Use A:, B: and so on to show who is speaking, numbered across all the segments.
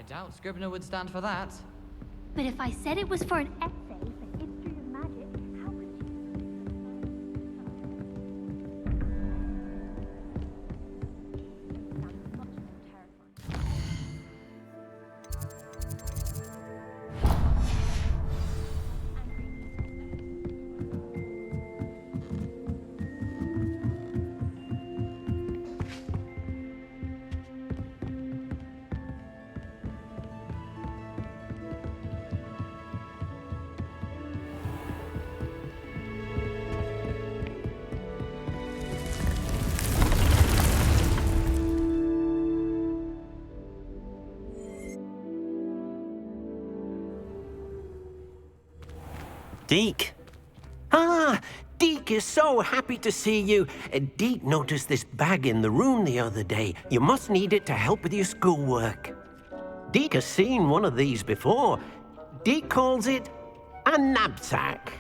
A: doubt Scribner would stand for that.
B: But if I said it was for an essay for history of magic, how could you... Sounds much more terrifying.
C: Deke. Ah, Deke is so happy to see you. Deke noticed this bag in the room the other day. You must need it to help with your schoolwork. Deke has seen one of these before. Deke calls it a Nab-Sack.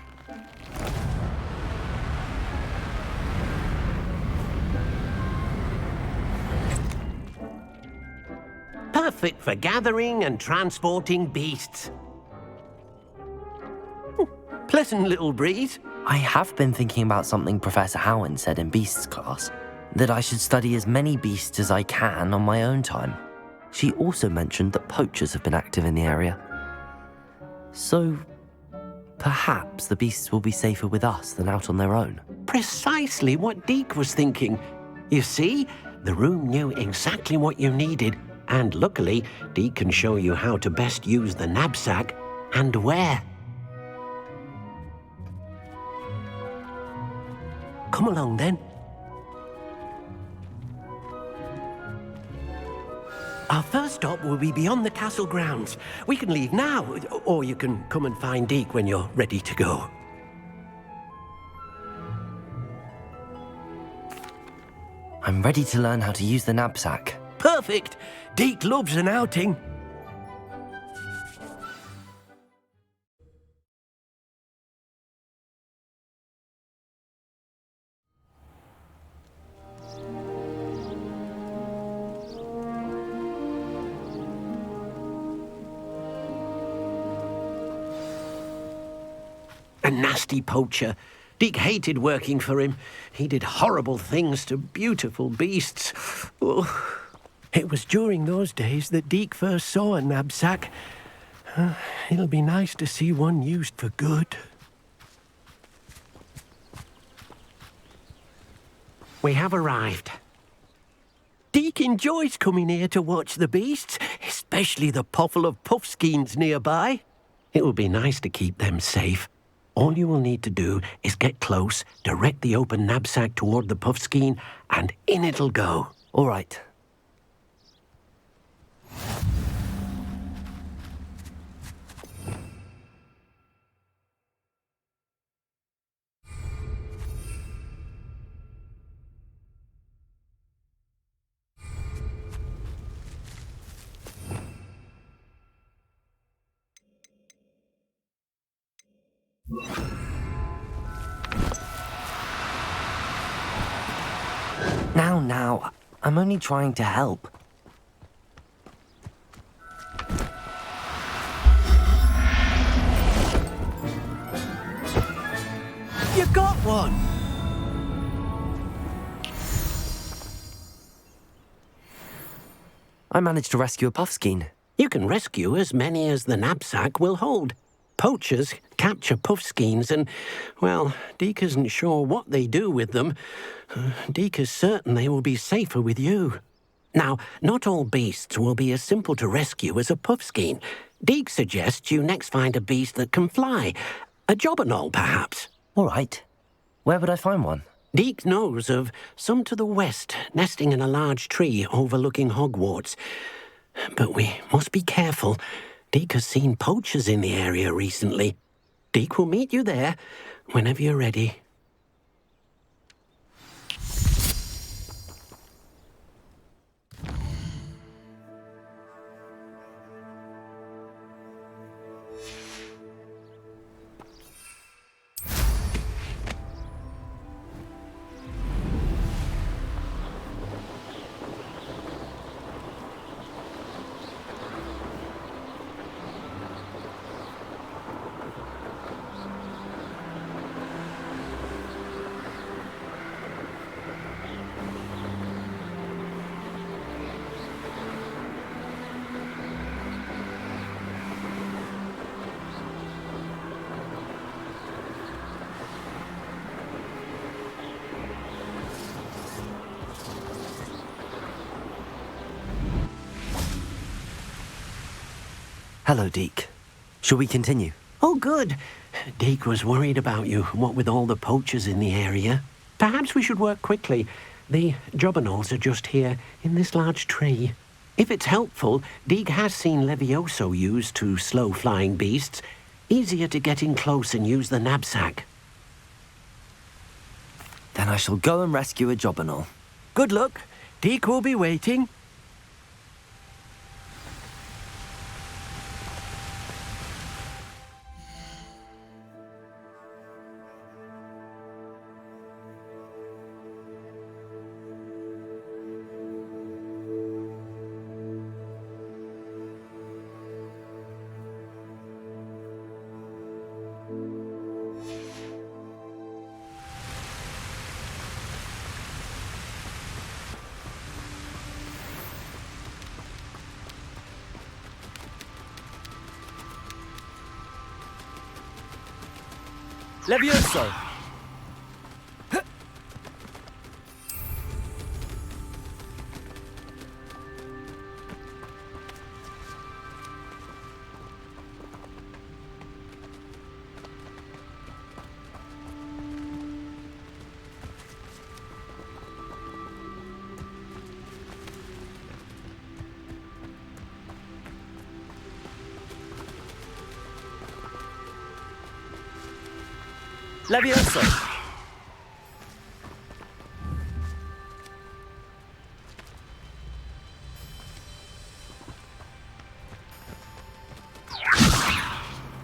C: Perfect for gathering and transporting beasts. Pleasant little breeze.
D: I have been thinking about something Professor Howard said in Beasts class, that I should study as many beasts as I can on my own time. She also mentioned that poachers have been active in the area. So, perhaps the beasts will be safer with us than out on their own.
C: Precisely what Deke was thinking. You see, the room knew exactly what you needed, and luckily, Deke can show you how to best use the Nab-Sack and where. Come along, then. Our first stop will be beyond the castle grounds. We can leave now, or you can come and find Deke when you're ready to go.
D: I'm ready to learn how to use the Nab-Sack.
C: Perfect! Deke loves an outing. A nasty poacher. Deke hated working for him. He did horrible things to beautiful beasts. Oh. It was during those days that Deke first saw a Nab-Sack. It'll be nice to see one used for good. We have arrived. Deke enjoys coming here to watch the beasts, especially the potful of puffskeins nearby. It will be nice to keep them safe. All you will need to do is get close, direct the open Nab-Sack toward the puffskein, and in it'll go.
D: All right. Now, I'm only trying to help.
C: You got one!
D: I managed to rescue a puffskein.
C: You can rescue as many as the Nab-Sack will hold. Poachers capture puffskeins and, well, Deke isn't sure what they do with them. Deke is certain they will be safer with you. Now, not all beasts will be as simple to rescue as a puffskein. Deke suggests you next find a beast that can fly. A jobberknoll, perhaps.
D: All right. Where would I find one?
C: Deke knows of some to the west, nesting in a large tree overlooking Hogwarts. But we must be careful. Deke has seen poachers in the area recently. Deke will meet you there whenever you're ready.
D: Hello, Deke. Shall we continue?
C: Oh, good. Deke was worried about you, what with all the poachers in the area. Perhaps we should work quickly. The jobberknolls are just here, in this large tree. If it's helpful, Deke has seen Levioso used to slow flying beasts. Easier to get in close and use the Nab-Sack.
D: Then I shall go and rescue a jobberknoll.
C: Good luck. Deke will be waiting.
D: Levioso! Levioso!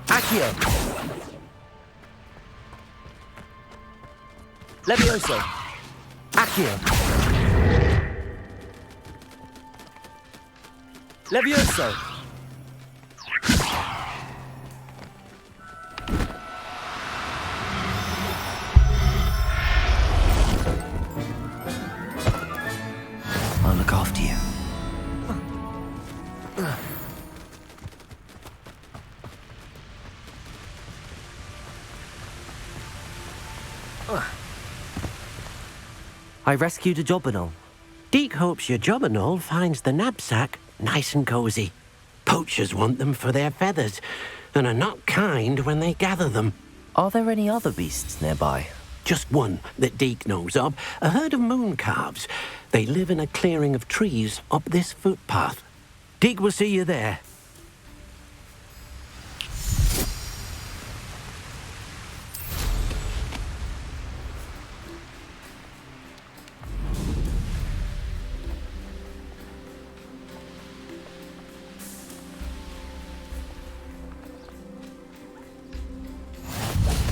D: Accio! Levioso! Accio! Levioso! I'll look after you. I rescued a jobberknoll.
C: Deke hopes your jobberknoll finds the Nab-Sack nice and cozy. Poachers want them for their feathers, and are not kind when they gather them.
D: Are there any other beasts nearby?
C: Just one that Deke knows of, a herd of moon calves. They live in a clearing of trees up this footpath. Deke will see you there.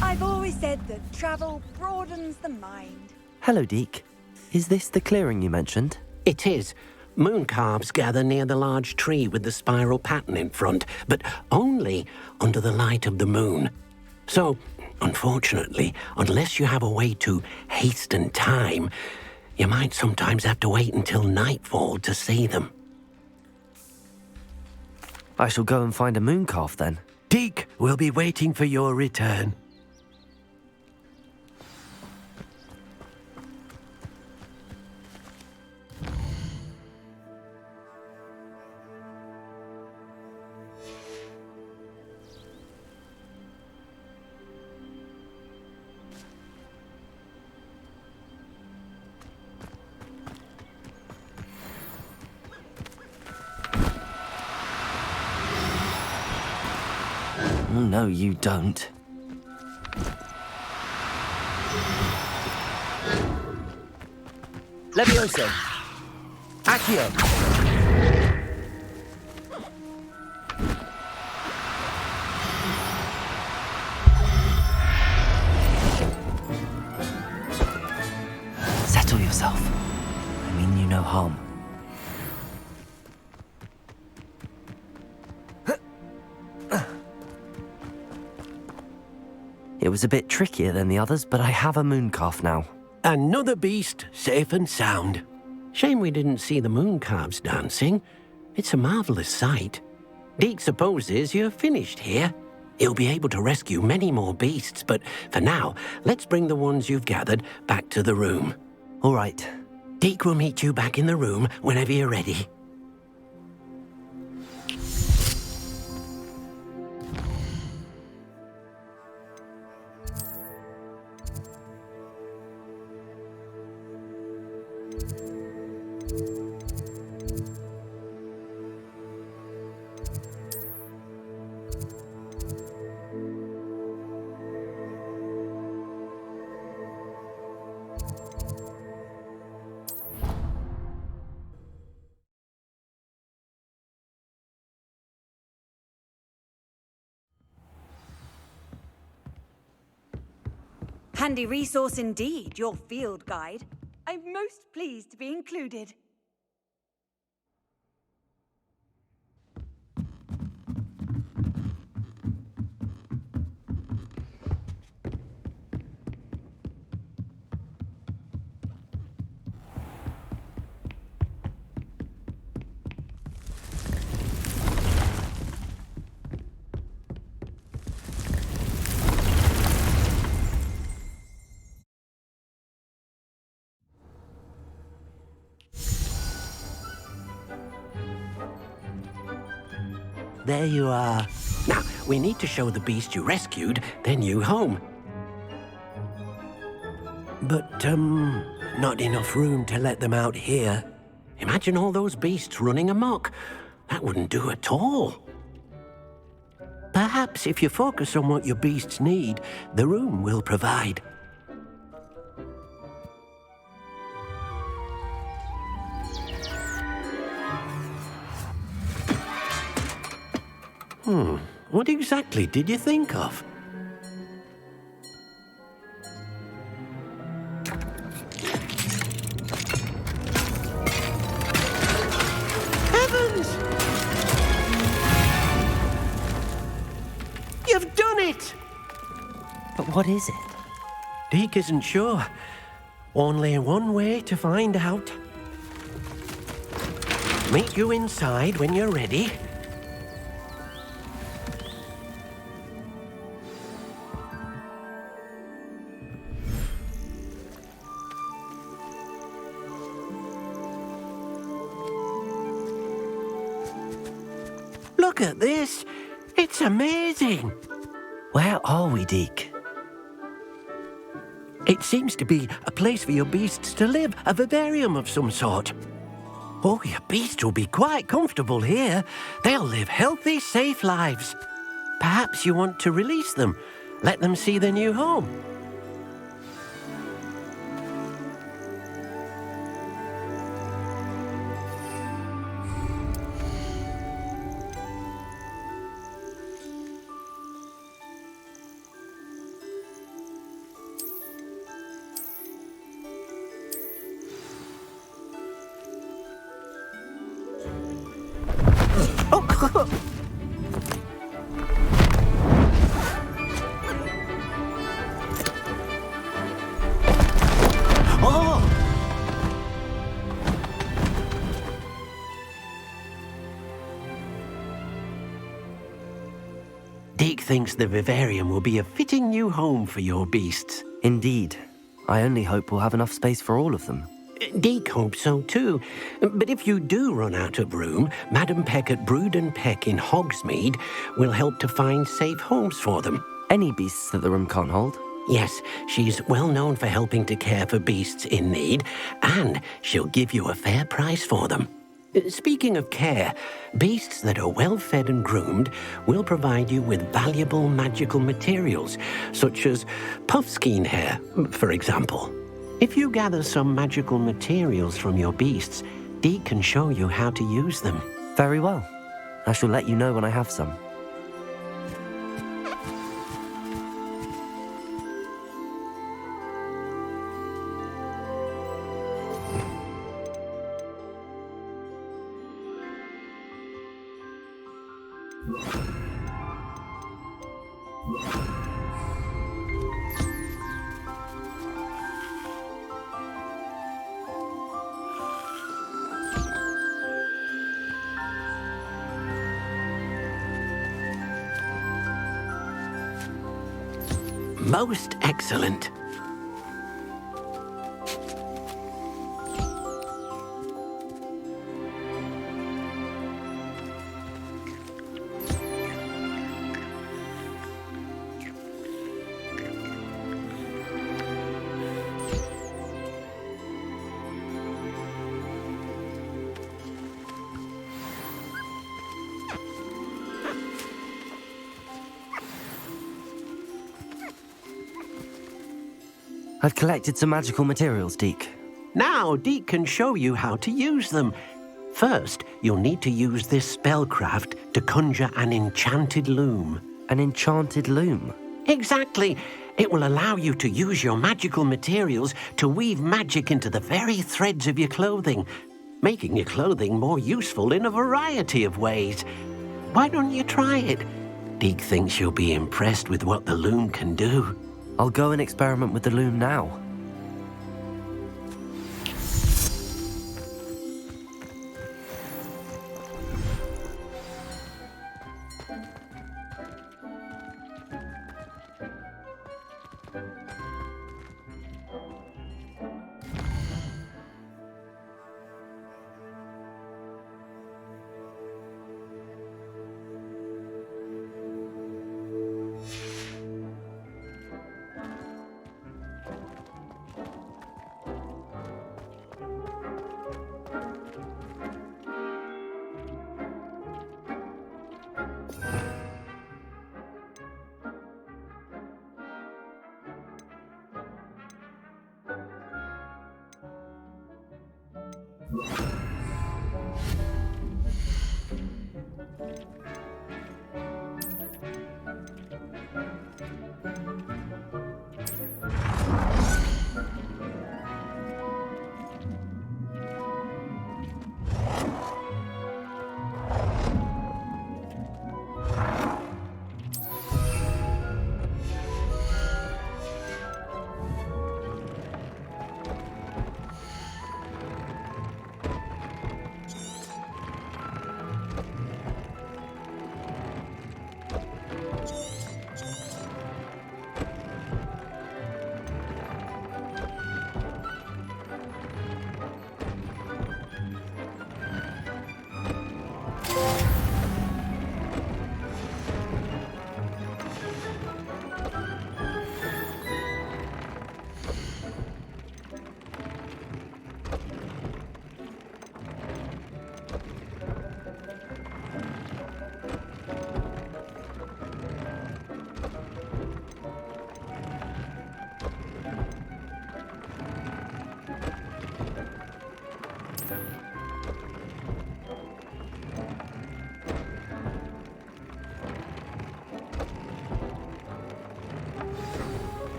E: I've always said that travel broadens the mind.
D: Hello, Deke. Is this the clearing you mentioned?
C: It is. Moon calves gather near the large tree with the spiral pattern in front, but only under the light of the moon. So, unfortunately, unless you have a way to hasten time, you might sometimes have to wait until nightfall to see them.
D: I shall go and find a moon calf then.
C: Deke will be waiting for your return.
D: No, you don't. Levioso! Accio! Settle yourself. I mean you no harm. It was a bit trickier than the others, but I have a moon calf now.
C: Another beast, safe and sound. Shame we didn't see the moon calves dancing. It's a marvelous sight. Deke supposes you're finished here. He'll be able to rescue many more beasts, but for now, let's bring the ones you've gathered back to the room.
D: All right.
C: Deke will meet you back in the room whenever you're ready.
E: Handy resource indeed, your field guide. I'm most pleased to be included.
C: There you are. Now, we need to show the beast you rescued their new home. But, not enough room to let them out here. Imagine all those beasts running amok. That wouldn't do at all. Perhaps if you focus on what your beasts need, the room will provide. What exactly did you think of? Heavens! You've done it!
D: But what is it?
C: Deke isn't sure. Only one way to find out. Meet you inside when you're ready. Look at this. It's amazing.
D: Where are we, Deke?
C: It seems to be a place for your beasts to live, a vivarium of some sort. Oh, your beasts will be quite comfortable here. They'll live healthy, safe lives. Perhaps you want to release them, let them see their new home. Deke thinks the vivarium will be a fitting new home for your beasts.
D: Indeed. I only hope we'll have enough space for all of them.
C: Deke hopes so too. But if you do run out of room, Madam Peck at Brood and Peck in Hogsmeade will help to find safe homes for them.
D: Any beasts that the room can't hold?
C: Yes, she's well known for helping to care for beasts in need, and she'll give you a fair price for them. Speaking of care, beasts that are well fed and groomed will provide you with valuable magical materials, such as puffskein hair, for example. If you gather some magical materials from your beasts, Deke can show you how to use them.
D: Very well. I shall let you know when I have some.
C: Most excellent.
D: I've collected some magical materials, Deke.
C: Now Deke can show you how to use them. First, you'll need to use this spellcraft to conjure an enchanted loom.
D: An enchanted loom?
C: Exactly. It will allow you to use your magical materials to weave magic into the very threads of your clothing, making your clothing more useful in a variety of ways. Why don't you try it? Deke thinks you'll be impressed with what the loom can do.
D: I'll go and experiment with the loom now.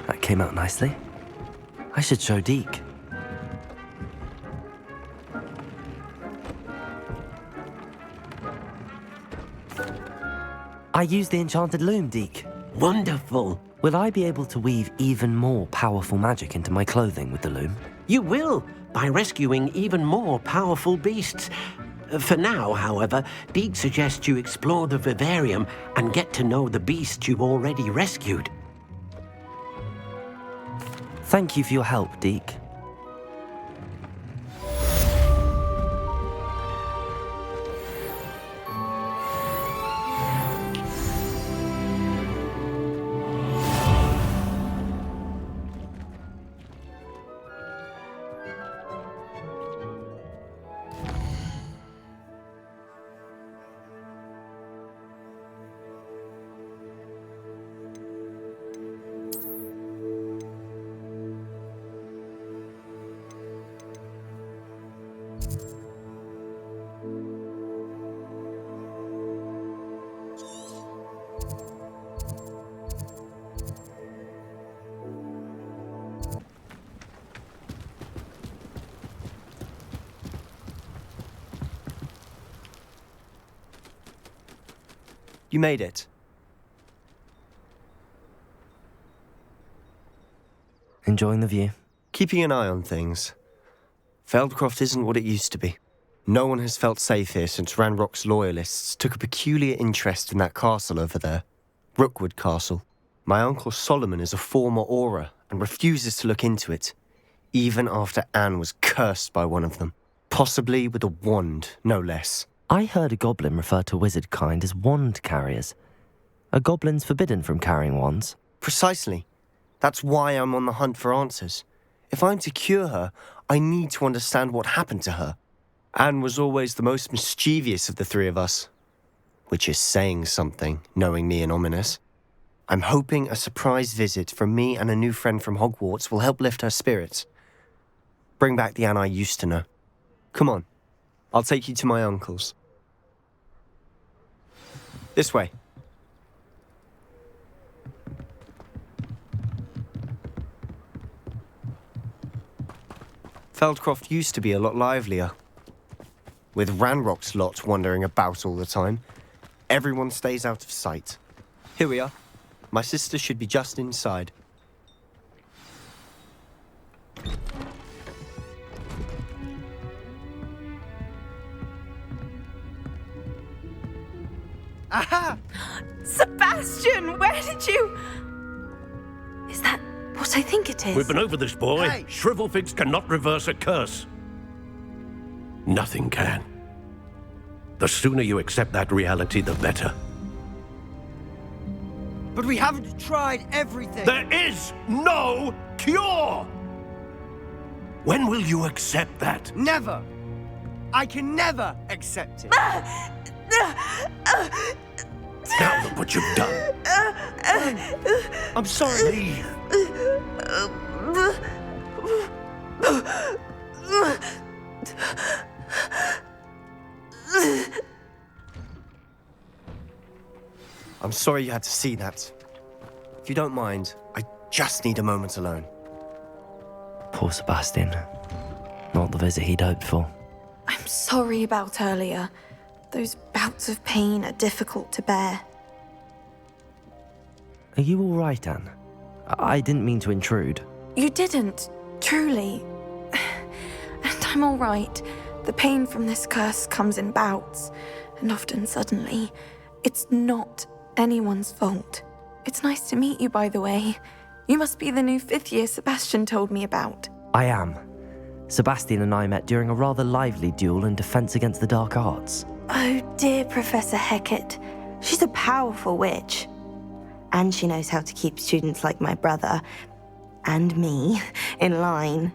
D: That came out nicely. I should show Deke. I used the enchanted loom, Deke.
C: Wonderful.
D: Will I be able to weave even more powerful magic into my clothing with the loom?
C: You will, by rescuing even more powerful beasts. For now, however, Deke suggests you explore the vivarium and get to know the beasts you've already rescued.
D: Thank you for your help, Deke.
F: You made it.
D: Enjoying the view?
F: Keeping an eye on things. Feldcroft isn't what it used to be. No one has felt safe here since Ranrock's loyalists took a peculiar interest in that castle over there. Rookwood Castle. My uncle Solomon is a former Auror and refuses to look into it, even after Anne was cursed by one of them. Possibly with a wand, no less.
D: I heard a goblin refer to wizard kind as wand carriers. Are goblins forbidden from carrying wands?
F: Precisely. That's why I'm on the hunt for answers. If I'm to cure her, I need to understand what happened to her. Anne was always the most mischievous of the three of us. Which is saying something, knowing me and ominous. I'm hoping a surprise visit from me and a new friend from Hogwarts will help lift her spirits. Bring back the Anne I used to know. Come on, I'll take you to my uncle's. This way. Feldcroft used to be a lot livelier. With Ranrock's lot wandering about all the time, everyone stays out of sight. Here we are. My sister should be just inside.
E: Aha! Sebastian, where did you...
G: Is that what I think it is?
H: We've been over this, boy.
F: Hey!
H: Shrivelfigs cannot reverse a curse. Nothing can. The sooner you accept that reality, the better.
F: But we haven't tried everything.
H: There is no cure! When will you accept that?
F: Never! I can never accept it.
H: Now look what you've done.
F: I'm sorry.
H: Leave.
F: I'm sorry you had to see that. If you don't mind, I just need a moment alone.
D: Poor Sebastian. Not the visit he'd hoped for.
G: I'm sorry about earlier. Those bouts of pain are difficult to bear.
D: Are you all right, Anne? I didn't mean to intrude.
G: You didn't, truly. And I'm all right. The pain from this curse comes in bouts, and often suddenly. It's not anyone's fault. It's nice to meet you, by the way. You must be the new 5th year Sebastian told me about.
D: I am. Sebastian and I met during a rather lively duel in Defense Against the Dark Arts.
I: Oh dear, Professor Hecat. She's a powerful witch. And she knows how to keep students like my brother, and me, in line.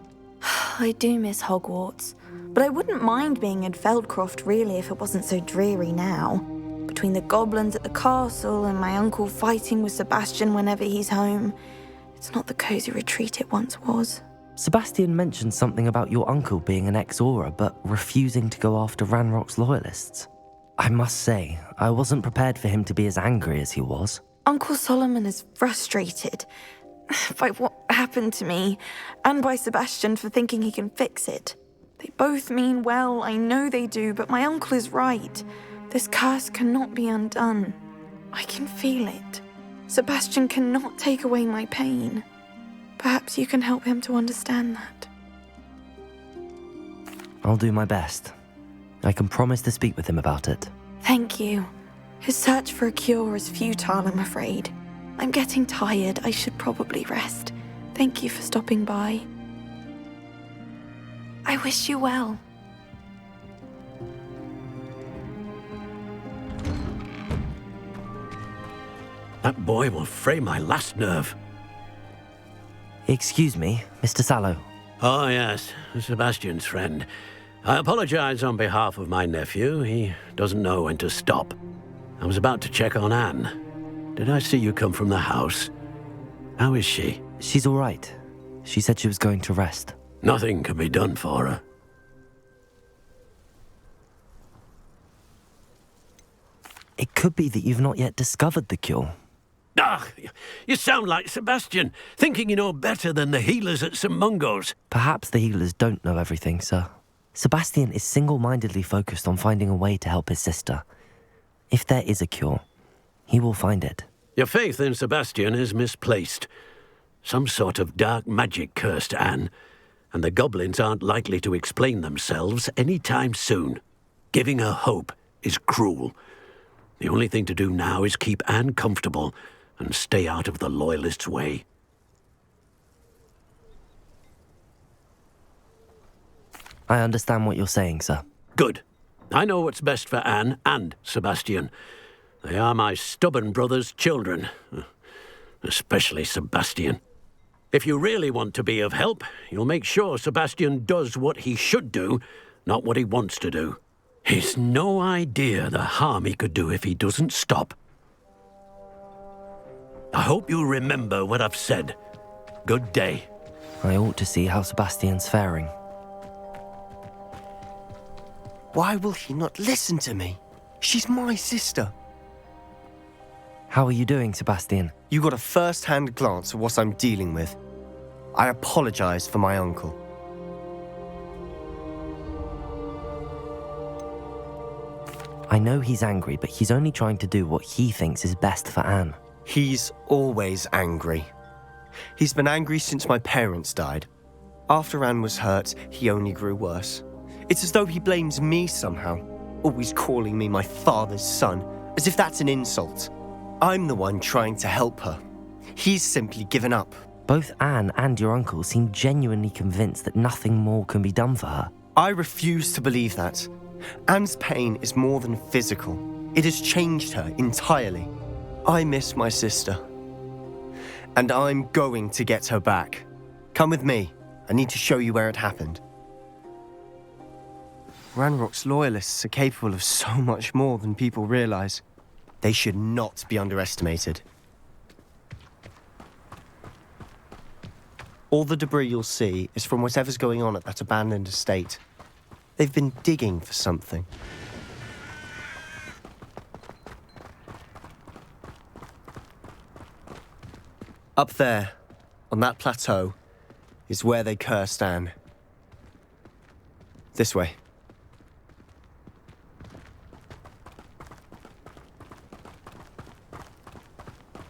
G: I do miss Hogwarts, but I wouldn't mind being in Feldcroft really if it wasn't so dreary now. Between the goblins at the castle and my uncle fighting with Sebastian whenever he's home, it's not the cozy retreat it once was.
D: Sebastian mentioned something about your uncle being an ex-Auror, but refusing to go after Ranrock's loyalists. I must say, I wasn't prepared for him to be as angry as he was.
G: Uncle Solomon is frustrated by what happened to me, and by Sebastian for thinking he can fix it. They both mean well, I know they do, but my uncle is right. This curse cannot be undone. I can feel it. Sebastian cannot take away my pain. Perhaps you can help him to understand that.
D: I'll do my best. I can promise to speak with him about it.
G: Thank you. His search for a cure is futile, I'm afraid. I'm getting tired. I should probably rest. Thank you for stopping by. I wish you well.
H: That boy will fray my last nerve.
D: Excuse me, Mr. Sallow.
H: Oh, yes, Sebastian's friend. I apologize on behalf of my nephew. He doesn't know when to stop. I was about to check on Anne. Did I see you come from the house? How is she?
D: She's all right. She said she was going to rest.
H: Nothing can be done for her.
D: It could be that you've not yet discovered the cure.
H: Ah, you sound like Sebastian, thinking you know better than the healers at St. Mungo's.
D: Perhaps the healers don't know everything, sir. Sebastian is single-mindedly focused on finding a way to help his sister. If there is a cure, he will find it.
H: Your faith in Sebastian is misplaced. Some sort of dark magic cursed Anne, and the goblins aren't likely to explain themselves any time soon. Giving her hope is cruel. The only thing to do now is keep Anne comfortable and stay out of the Loyalists' way.
D: I understand what you're saying, sir.
H: Good. I know what's best for Anne and Sebastian. They are my stubborn brother's children. Especially Sebastian. If you really want to be of help, you'll make sure Sebastian does what he should do, not what he wants to do. He's no idea the harm he could do if he doesn't stop. I hope you'll remember what I've said. Good day.
D: I ought to see how Sebastian's faring.
F: Why will he not listen to me? She's my sister.
D: How are you doing, Sebastian?
F: You got a first-hand glance at what I'm dealing with. I apologize for my uncle.
D: I know he's angry, but he's only trying to do what he thinks is best for Anne.
F: He's always angry. He's been angry since my parents died. After Anne was hurt, he only grew worse. It's as though he blames me somehow, always calling me my father's son, as if that's an insult. I'm the one trying to help her. He's simply given up.
D: Both Anne and your uncle seem genuinely convinced that nothing more can be done for her.
F: I refuse to believe that. Anne's pain is more than physical. It has changed her entirely. I miss my sister. And I'm going to get her back. Come with me. I need to show you where it happened. Ranrock's loyalists are capable of so much more than people realize. They should not be underestimated. All the debris you'll see is from whatever's going on at that abandoned estate. They've been digging for something. Up there, on that plateau, is where they cursed Anne. This way.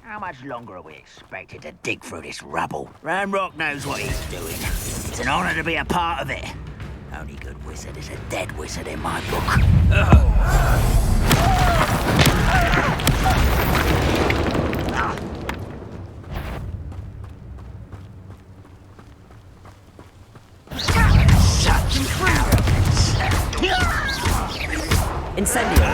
J: How much longer are we expected to dig through this rubble? Ranrock knows what he's doing. It's an honor to be a part of it. Only good wizard is a dead wizard in my book.
D: Incendio!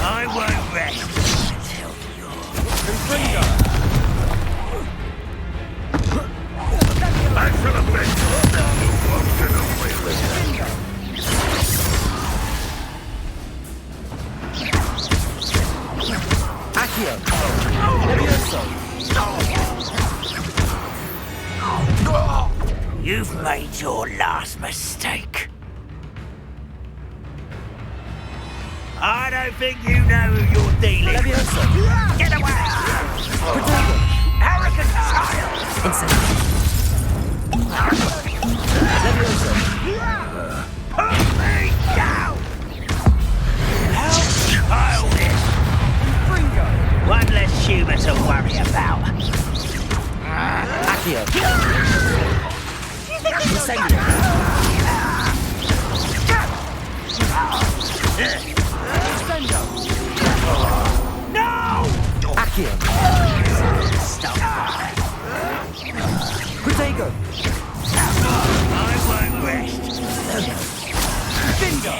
J: I won't rest until you're back from the bench. You've made your last mistake. I don't think you know who you're dealing with. Get away! Arrogant child! Put me down! How childish! One less humour to worry about.
D: Accio! Incendio!
J: No!
D: Accio!
J: Stop!
D: Protego!
J: I won't rest.
D: Bingo!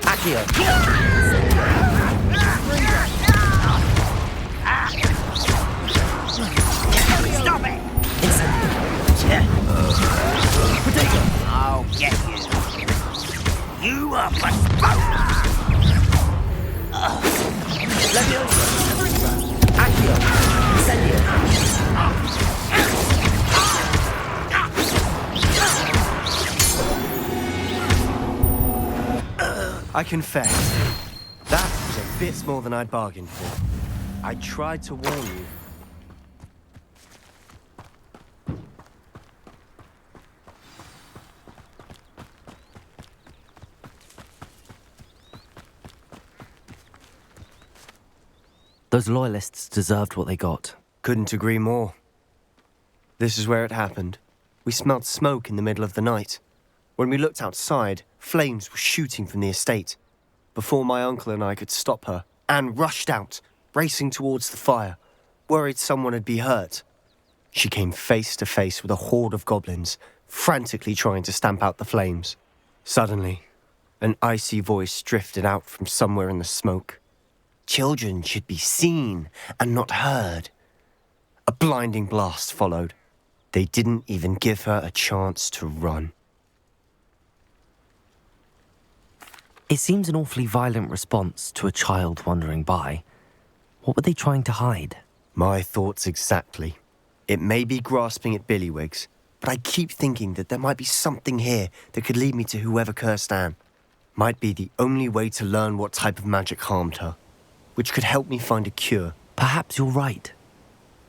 D: Accio!
J: Stop it!
D: Incendio! Protego!
J: I'll get you. You are postponed.
D: Leviosa! Accio! Incendio!
F: I confess, that was a bit more than I'd bargained for. I tried to warn you.
D: Those loyalists deserved what they got.
F: Couldn't agree more. This is where it happened. We smelled smoke in the middle of the night. When we looked outside, flames were shooting from the estate. Before my uncle and I could stop her, Anne rushed out, racing towards the fire, worried someone had been hurt. She came face to face with a horde of goblins, frantically trying to stamp out the flames. Suddenly, an icy voice drifted out from somewhere in the smoke. Children should be seen and not heard. A blinding blast followed. They didn't even give her a chance to run.
D: It seems an awfully violent response to a child wandering by. What were they trying to hide?
F: My thoughts exactly. It may be grasping at Billywigs, but I keep thinking that there might be something here that could lead me to whoever cursed Anne. Might be the only way to learn what type of magic harmed her, which could help me find a cure.
D: Perhaps you're right.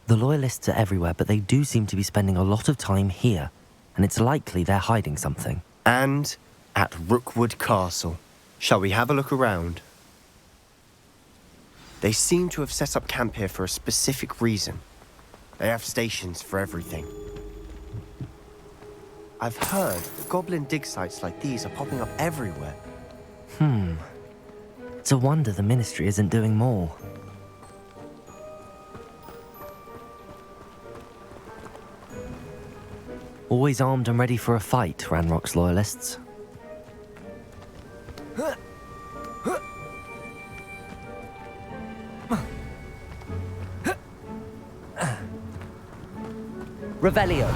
D: The Loyalists are everywhere, but they do seem to be spending a lot of time here, and it's likely they're hiding something.
F: And at Rookwood Castle. Shall we have a look around? They seem to have set up camp here for a specific reason. They have stations for everything. I've heard goblin dig sites like these are popping up everywhere.
D: It's a wonder the Ministry isn't doing more. Always armed and ready for a fight, Ranrock's Loyalists. Revelio.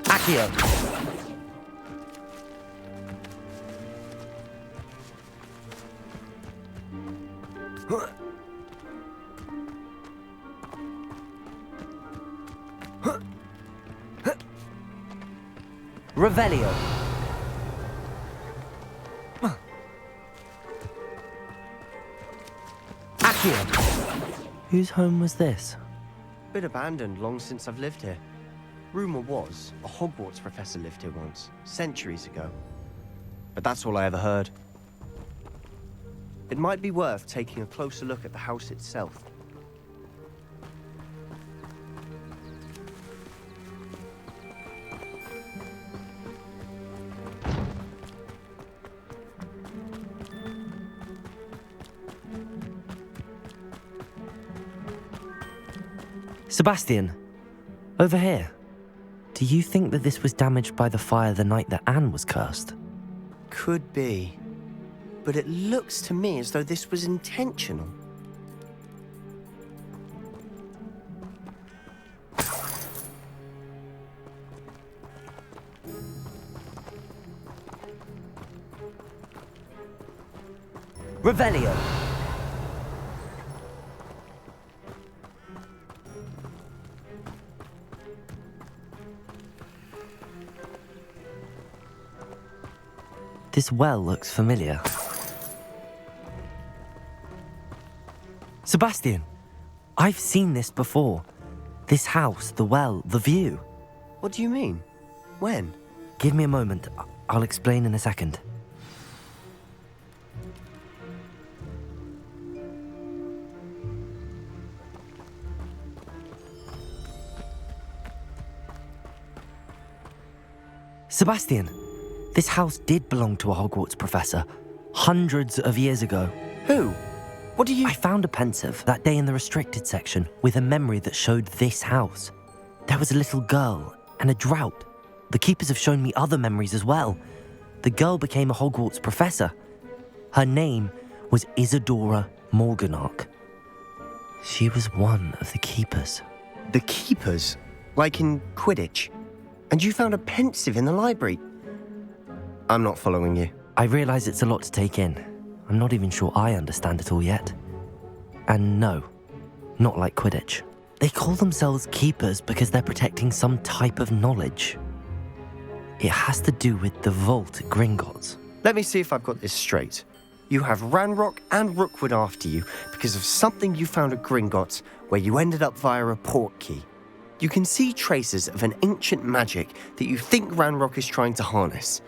D: Accio. Revelio. Accio. Whose home was this?
F: Been abandoned long since I've lived here. Rumour was, a Hogwarts professor lived here once, centuries ago. But that's all I ever heard. It might be worth taking a closer look at the house itself.
D: Sebastian, over here. Do you think that this was damaged by the fire the night that Anne was cursed?
F: Could be. But it looks to me as though this was intentional.
D: Revelio. This well looks familiar. Sebastian, I've seen this before. This house, the well, the view.
F: What do you mean? When?
D: Give me a moment. I'll explain in a second. Sebastian, this house did belong to a Hogwarts professor, hundreds of years ago.
F: Who? What do you...
D: I found a pensive that day in the restricted section with a memory that showed this house. There was a little girl and a drought. The keepers have shown me other memories as well. The girl became a Hogwarts professor. Her name was Isadora Morganach. She was one of the keepers.
F: The keepers? Like in Quidditch? And you found a pensive in the library? I'm not following you.
D: I realise it's a lot to take in. I'm not even sure I understand it all yet. And no, not like Quidditch. They call themselves keepers because they're protecting some type of knowledge. It has to do with the vault at Gringotts.
F: Let me see if I've got this straight. You have Ranrock and Rookwood after you because of something you found at Gringotts where you ended up via a portkey. You can see traces of an ancient magic that you think Ranrock is trying to harness.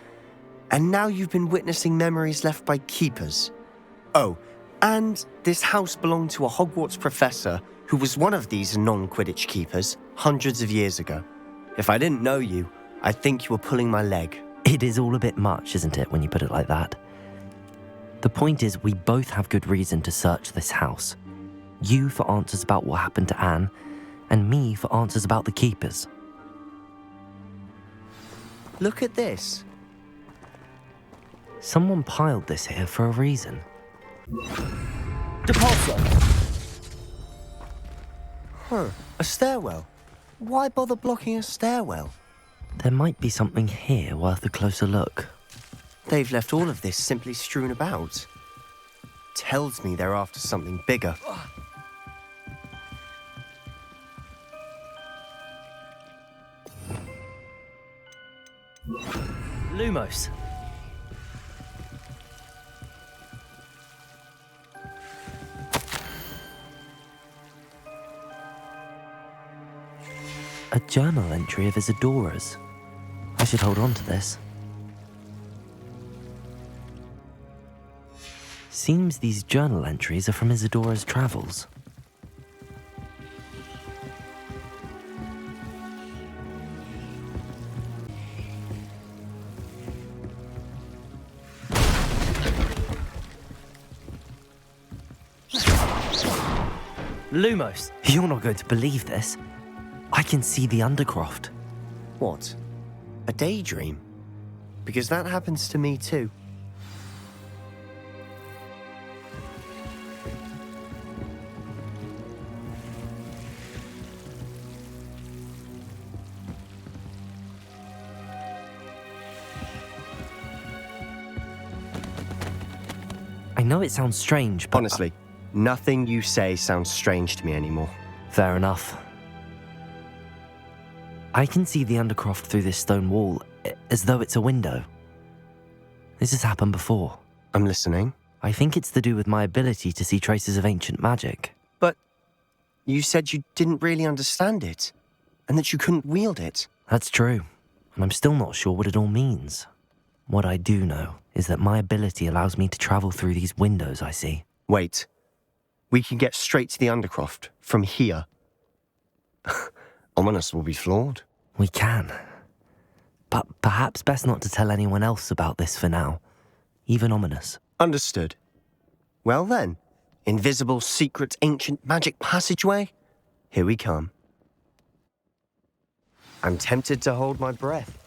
F: And now you've been witnessing memories left by keepers. Oh, and this house belonged to a Hogwarts professor who was one of these non-Quidditch keepers hundreds of years ago. If I didn't know you, I'd think you were pulling my leg.
D: It is all a bit much, isn't it, when you put it like that? The point is, we both have good reason to search this house. You for answers about what happened to Anne, and me for answers about the keepers.
F: Look at this.
D: Someone piled this here for a reason.
F: Huh, a stairwell. Why bother blocking a stairwell?
D: There might be something here worth a closer look.
F: They've left all of this simply strewn about. Tells me they're after something bigger.
D: Lumos. A journal entry of Isadora's. I should hold on to this. Seems these journal entries are from Isadora's travels. Lumos, you're not going to believe this. I can see the Undercroft.
F: What? A daydream? Because that happens to me too.
D: I know it sounds strange, but...
F: Honestly, nothing you say sounds strange to me anymore.
D: Fair enough. I can see the Undercroft through this stone wall, as though it's a window. This has happened before.
F: I'm listening.
D: I think it's to do with my ability to see traces of ancient magic.
F: But you said you didn't really understand it, and that you couldn't wield it.
D: That's true, and I'm still not sure what it all means. What I do know is that my ability allows me to travel through these windows I see.
F: Wait. We can get straight to the Undercroft from here. Ominous will be flawed.
D: We can. But perhaps best not to tell anyone else about this for now. Even Ominous.
F: Understood. Well then, invisible, secret, ancient magic passageway? Here we come. I'm tempted to hold my breath.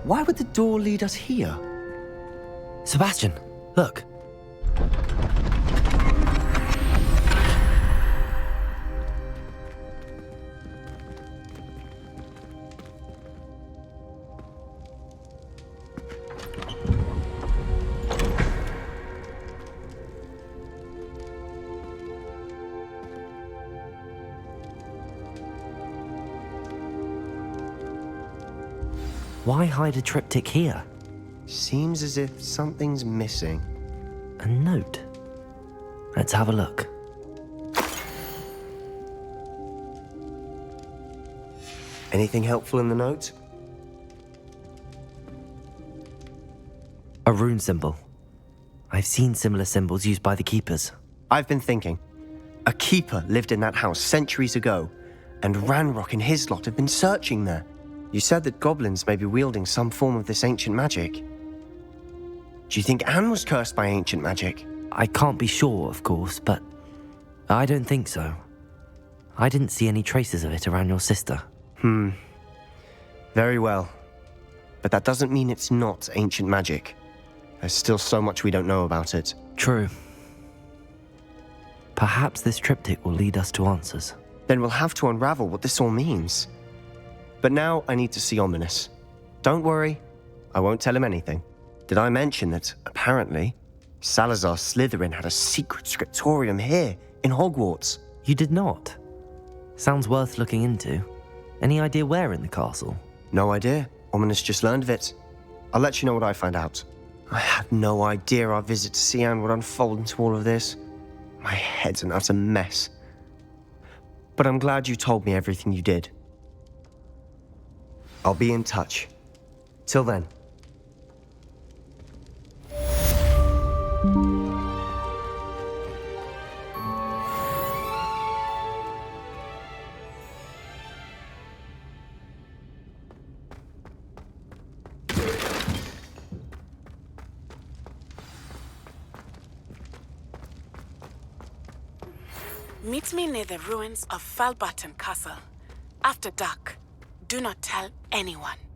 F: Why would the door lead us here?
D: Sebastian, look. Why hide a triptych here?
F: Seems as if something's missing.
D: A note. Let's have a look.
F: Anything helpful in the note?
D: A rune symbol. I've seen similar symbols used by the keepers.
F: I've been thinking. A keeper lived in that house centuries ago, and Ranrock and his lot have been searching there. You said that goblins may be wielding some form of this ancient magic. Do you think Anne was cursed by ancient magic?
D: I can't be sure, of course, but I don't think so. I didn't see any traces of it around your sister.
F: Very well. But that doesn't mean it's not ancient magic. There's still so much we don't know about it.
D: True. Perhaps this triptych will lead us to answers.
F: Then we'll have to unravel what this all means. But now I need to see Ominous. Don't worry, I won't tell him anything. Did I mention that, apparently, Salazar Slytherin had a secret scriptorium here in Hogwarts?
D: You did not? Sounds worth looking into. Any idea where in the castle?
F: No idea. Ominous just learned of it. I'll let you know what I find out. I had no idea our visit to Cian would unfold into all of this. My head's an utter mess. But I'm glad you told me everything you did. I'll be in touch. Till then.
K: Meet me near the ruins of Falbaton Castle. After dark. Do not tell anyone.